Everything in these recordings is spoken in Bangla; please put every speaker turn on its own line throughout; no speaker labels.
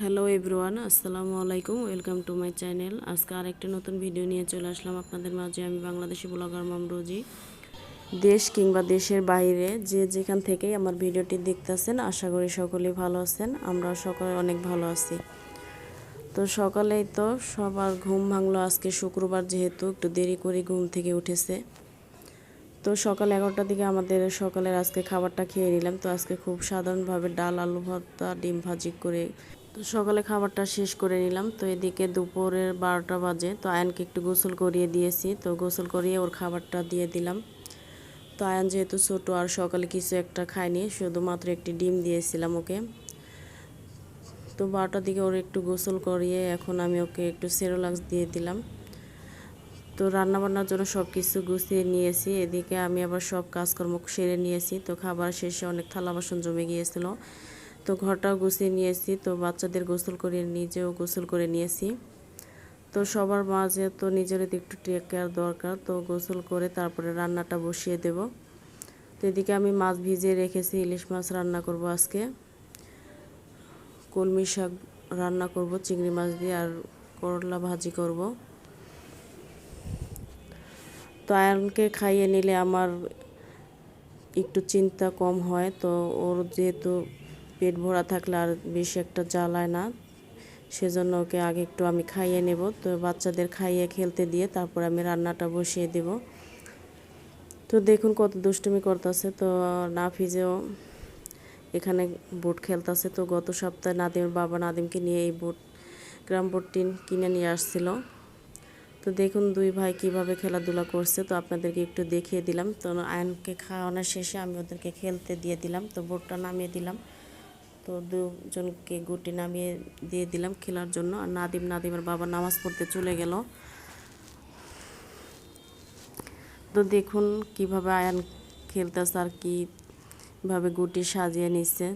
হ্যালো এভরিওয়ান, আসসালামু আলাইকুম। Welcome to my channel. আজকে আরেকটা নতুন ভিডিও নিয়ে চলে আসলাম আপনাদের মাঝে। আমি বাংলাদেশি ব্লগার মাম রোজি। দেশ কিংবা দেশের বাইরে যে যেখান থেকেই আমার ভিডিওটি দেখতেছেন, আশা করি সকলেই ভালো আছেন। আমরা সকলে অনেক ভালো আছি। তো সকালেই তো সবার ঘুম ভাঙলো। আজকে শুক্রবার যেহেতু একটু দেরি করে ঘুম থেকে উঠেছে। তো সকাল 11টার দিকে আমাদের সকালের আজকে খাবারটা খেয়ে নিলাম। তো আজকে খুব সাধারণভাবে ডাল, আলু ভর্তা, ডিম ভাজি করে তো সকালে খাবারটা শেষ করে নিলাম। তো এদিকে দুপুরের 12টা বাজে। তো আয়ানকে একটু গোসল করিয়ে দিয়েছি। তো গোসল করিয়ে ওর খাবারটা দিয়ে দিলাম। তো আয়ান যেহেতু ছোটো আর সকালে কিছু একটা খায়নি, শুধুমাত্র একটি ডিম দিয়েছিলাম ওকে। তো 12টার দিকে ওর একটু গোসল করিয়ে এখন আমি ওকে একটু সেরেলাক্স দিয়ে দিলাম। তো রান্নাবান্নার জন্য সব কিছু গুছিয়ে নিয়েছি। এদিকে আমি আবার সব কাজকর্ম সেরে নিয়েছি। তো খাবার শেষে অনেক থালা বাসন জমে গিয়েছিল। তো ঘরটাও গুছিয়ে নিয়েছি। তো বাচ্চাদের গোসল করে নিজেও গোসল করে নিয়েছি। তো সবার মাঝে তো নিজেরও একটু টেক কেয়ার দরকার। তো গোসল করে তারপরে রান্নাটা বসিয়ে দেব। তো এদিকে আমি মাছ ভিজিয়ে রেখেছি। ইলিশ মাছ রান্না করব আজকে। কলমি শাক রান্না করব চিংড়ি মাছ দিয়ে, আর করলা ভাজি করব। তো আয়ানকে খাইয়ে নিলে আমার একটু চিন্তা কম হয়। তো ওর যেহেতু পেট ভরা থাকলে আর বেশি একটা জ্বালায় না, সেজন্য ওকে আগে একটু আমি খাইয়ে নেব। তো বাচ্চাদের খাইয়ে খেলতে দিয়ে তারপর আমি রান্নাটা বসিয়ে দেব। তো দেখুন কত দুষ্টুমি করতেছে। তো নাফিজেও এখানে বোট খেলতেছে। তো গত সপ্তাহে নাদিমের বাবা নাদিমকে নিয়ে এই বোট গ্রাম বোটটি কিনে নিয়ে আসছিল। তো দেখুন দুই ভাই কিভাবে খেলাধুলা করছে। তো আপনাদেরকে একটু দেখিয়ে দিলাম। তো আয়নকে খাওয়ানোর শেষে আমি ওদেরকে খেলতে দিয়ে দিলাম। তো বোটটা নামিয়ে দিলাম। তো দুজনকে গুটি নামিয়ে দিয়ে দিলাম খেলার জন্য। আর নাদিমের বাবা নামাজ পড়তে চলে গেল। তো দেখুন কিভাবে আয়ান খেলতেছে আর কীভাবে গুটি সাজিয়ে নিচ্ছে।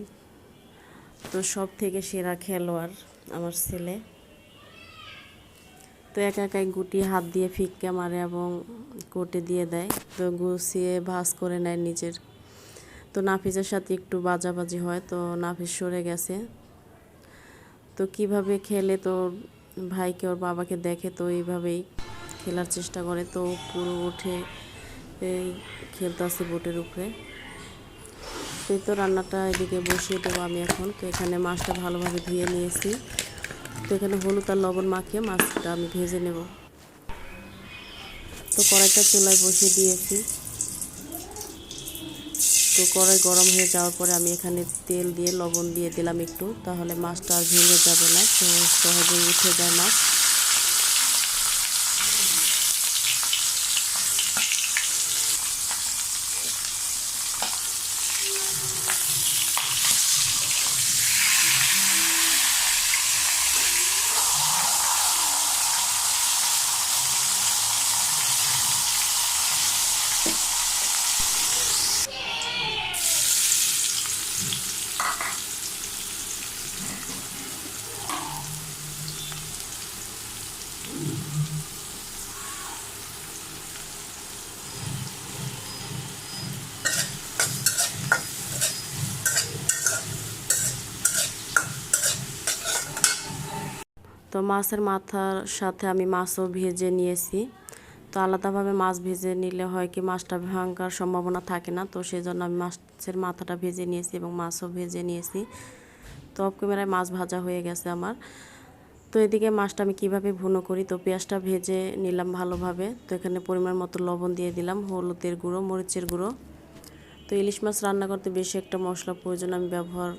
তো সব থেকে সেরা খেলোয়াড় আমার ছেলে। তো একা একাই গুটি হাত দিয়ে ফিক্কা মারে এবং কোটে দিয়ে দেয়। তো গুছিয়ে ভাঁজ করে নেয় নিজের। তো নাফিজের সাথে একটু বাজাবাজি হয়। তো নাফিজ সরে গেছে। তো কিভাবে খেলে তো ভাইকে ওর বাবাকে দেখে, তো এইভাবেই খেলার চেষ্টা করে। তো পুরো উঠে খেলতে আসে বোটের উপরে। তো রান্নাটা এদিকে বসিয়ে দেবো আমি এখন। তো এখানে মাছটা ভালোভাবে ধুয়ে নিয়েছি। তো এখানে হলুদ আর লবণ মাখিয়ে মাছটা আমি ভেজে নেব। তো কড়াইটা চুলায় বসিয়ে দিয়েছি। তো কড়াই গরম হয়ে যাওয়ার পরে আমি এখানে তেল দিয়ে লবণ দিয়ে দিলাম একটু, তাহলে মাছটা আর ভেঙে যাবে না। তো সহজেই উঠে যায় মাছ। তো মাছের মাথার সাথে আমি মাছও ভেজে নিয়েছি। তো আলাদাভাবে মাছ ভেজে নিলে হয় কি মাছটা ভাঙার সম্ভাবনা থাকে না। তো সেই জন্য আমি মাছের মাথাটা ভেজে নিয়েছি এবং মাছও ভেজে নিয়েছি। তো অফ ক্যামেরায় মাছ ভাজা হয়ে গেছে আমার। তো এদিকে মাছটা আমি কিভাবে ভুনো করি, তো পেঁয়াজটা ভেজে নিলাম ভালোভাবে। তো এখানে পরিমাণ মতো লবণ দিয়ে দিলাম, হলুদের গুঁড়ো, মরিচের গুঁড়ো। তো ইলিশ মাছ রান্না করতে বেশি একটা মশলা প্রয়োজন আমি ব্যবহার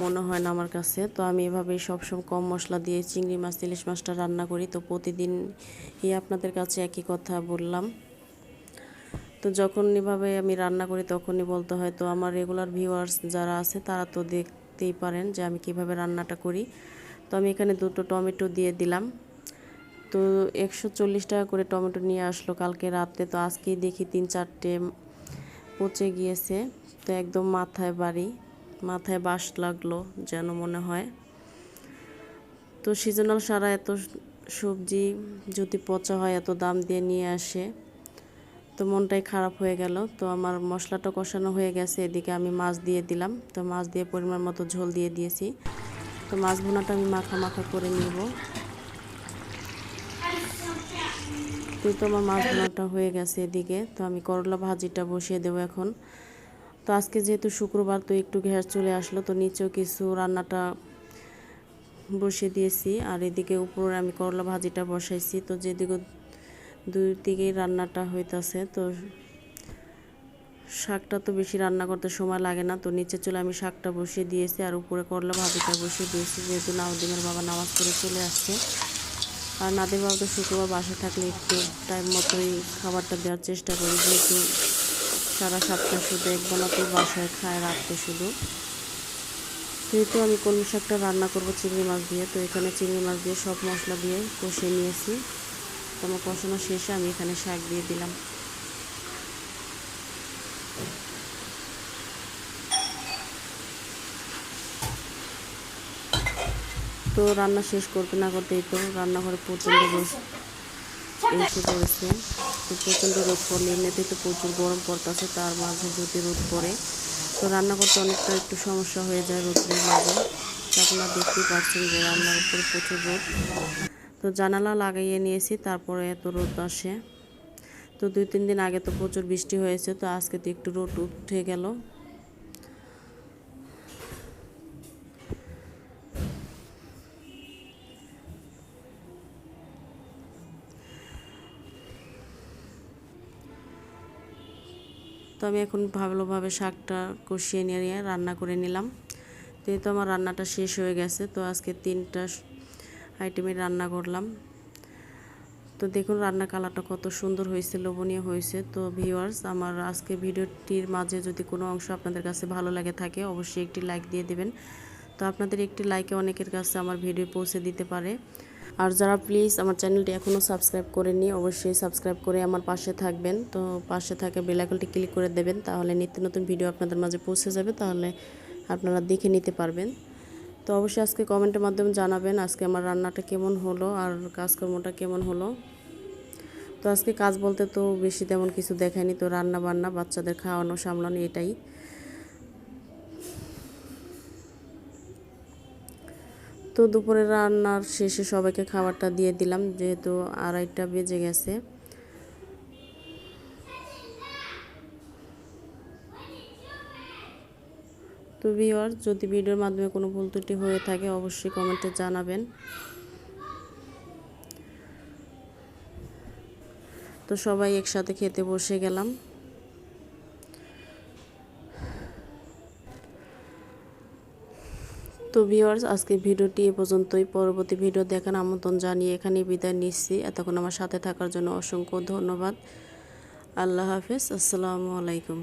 মনে হয় না আমার কাছে। তো আমি এভাবেই সবসময় কম মশলা দিয়ে চিংড়ি মাছ ইলিশ মাছটা রান্না করি। তো প্রতিদিন আপনাদের কাছে একই কথা বললাম। তো যখন এভাবে আমি রান্না করি তখনই বলতে হয়। তো আমার রেগুলার ভিউয়ার্স যারা আছে তারা তো দেখতেই পারেন যে আমি কিভাবে রান্নাটা করি। তো আমি এখানে দুটো টমেটো দিয়ে দিলাম। তো 140 টাকা করে টমেটো নিয়ে আসলো কালকে রাতে। তো আজকেই দেখি 3-4টে পচে গিয়েছে। তো একদম মাথায় বাস লাগলো যেন মনে হয়। তো সিজনাল সারা এত সবজি যদি পচা হয়, এত দাম দিয়ে নিয়ে আসে, তো মনটাই খারাপ হয়ে গেল। তো আমার মশলাটা কষানো হয়ে গেছে। এদিকে আমি মাছ দিয়ে দিলাম। তো মাছ দিয়ে পরিমাণ মতো ঝোল দিয়ে দিয়েছি। তো মাছ ভুনাটা আমি মাখা মাখা করে নিব। তো আমার মাছ ভুনাটা হয়ে গেছে এদিকে। তো আমি করলা ভাজিটা বসিয়ে দেবো এখন। তো আজকে যেহেতু শুক্রবার, তো একটু গ্যাস চলে আসলো, তো নিচেও কিছু রান্নাটা বসিয়ে দিয়েছি, আর এদিকে উপরে আমি করলা ভাজিটা বসাইছি। তো যেদিকে দুই দিকেই রান্নাটা হইতাছে। তো শাকটা তো বেশি রান্না করতে সময় লাগে না, তো নিচে চলে আমি শাকটা বসিয়ে দিয়েছি আর উপরে করলা ভাজিটা বসিয়ে দিয়েছি, যেহেতু নাউদিনের বাবা নামাজ পড়ে চলে আসছে। আর নাদের বাবা তো শুক্রবার বাসায় থাকলে একটু টাইম মতোই খাবারটা দেওয়ার চেষ্টা করি, যেহেতু সারা সপ্তাহ শুধু এক বেলাতেই বাসায় খায় রাখতে শুধু। যেহেতু আমি কলমি শাকটা রান্না করব চিংড়ি মাছ দিয়ে, তো এখানে চিংড়ি মাছ দিয়ে সব মশলা দিয়ে কষিয়ে নিয়েছি। তো আমার কষানো শেষে আমি এখানে শাক দিয়ে দিলাম। তো রান্না শেষ করতে না করতেই তো রান্নাঘরে প্রচণ্ড এসে পড়েছে। তো প্রচণ্ড রোদ পড়লে এমনিতেই তো প্রচুর গরম পড়তেছে, তার মাঝে যদি রোদ পড়ে তো রান্না করতে অনেকটা একটু সমস্যা হয়ে যায় রোদের মাঝে। আপনারা দেখতেই পাচ্ছেন যে রান্নার উপরে প্রচুর রোদ। তো জানালা লাগাইয়ে নিয়েছি, তারপরে এত রোদ আসে। তো 2-3 দিন আগে তো প্রচুর বৃষ্টি হয়েছে, তো আজকে তো একটু রোদ উঠে গেল। তো আমি এখন ভালোভাবে শাকটা কষিয়ে নিয়ে রান্না করে নিলাম। তো এই তো আমার রান্নাটা শেষ হয়ে গেছে। তো আজকে 3টা আইটেমের রান্না করলাম। তো দেখুন রান্নার কালারটা কত সুন্দর হয়েছে, লোভনীয় হয়েছে। তো ভিউয়ার্স, আমার আজকে ভিডিওটির মাঝে যদি কোনো অংশ আপনাদের কাছে ভালো লাগে থাকে, অবশ্যই একটি লাইক দিয়ে দিবেন। তো আপনাদের একটি লাইকে অনেকের কাছে আমার ভিডিও পৌঁছে দিতে পারে। আর যারা প্লিজ আমার চ্যানেলটি এখনও সাবস্ক্রাইব করেননি, অবশ্যই সাবস্ক্রাইব করে আমার পাশে থাকবেন। তো পাশে থাকা বেল আইকনটি ক্লিক করে দেবেন, তাহলে নিত্য নতুন ভিডিও আপনাদের মাঝে পৌঁছে যাবে, তাহলে আপনারা দেখে নিতে পারবেন। তো অবশ্যই আজকে কমেন্টের মাধ্যমে জানাবেন আজকে আমার রান্নাটা কেমন হলো আর কাজকর্মটা কেমন হলো। তো আজকে কাজ বলতে তো বেশি তেমন কিছু দেখায়নি, তো রান্না বান্না, বাচ্চাদের খাওয়ানো সামলানো, এটাই। তো দুপুরে রান্নার শেষে সবাইকে খাবারটা দিয়ে দিলাম, যেহেতু 2:30 বেজে গেছে। তো ভিউয়ার্স, যদি ভিডিওর মাধ্যমে কোনো ভুল ত্রুটি হয়ে থাকে অবশ্যই কমেন্টে জানাবেন। তো সবাই একসাথে খেতে বসে গেলাম। তো ভিউয়ার্স, আজকে ভিডিওটি এ পর্যন্তই। পরবর্তী ভিডিও দেখার আমন্ত্রণ জানিয়ে এখানেই বিদায় নিচ্ছি। এতক্ষণ আমার সাথে থাকার জন্য অসংখ্য ধন্যবাদ। আল্লাহ হাফেজ, আসসালামু আলাইকুম।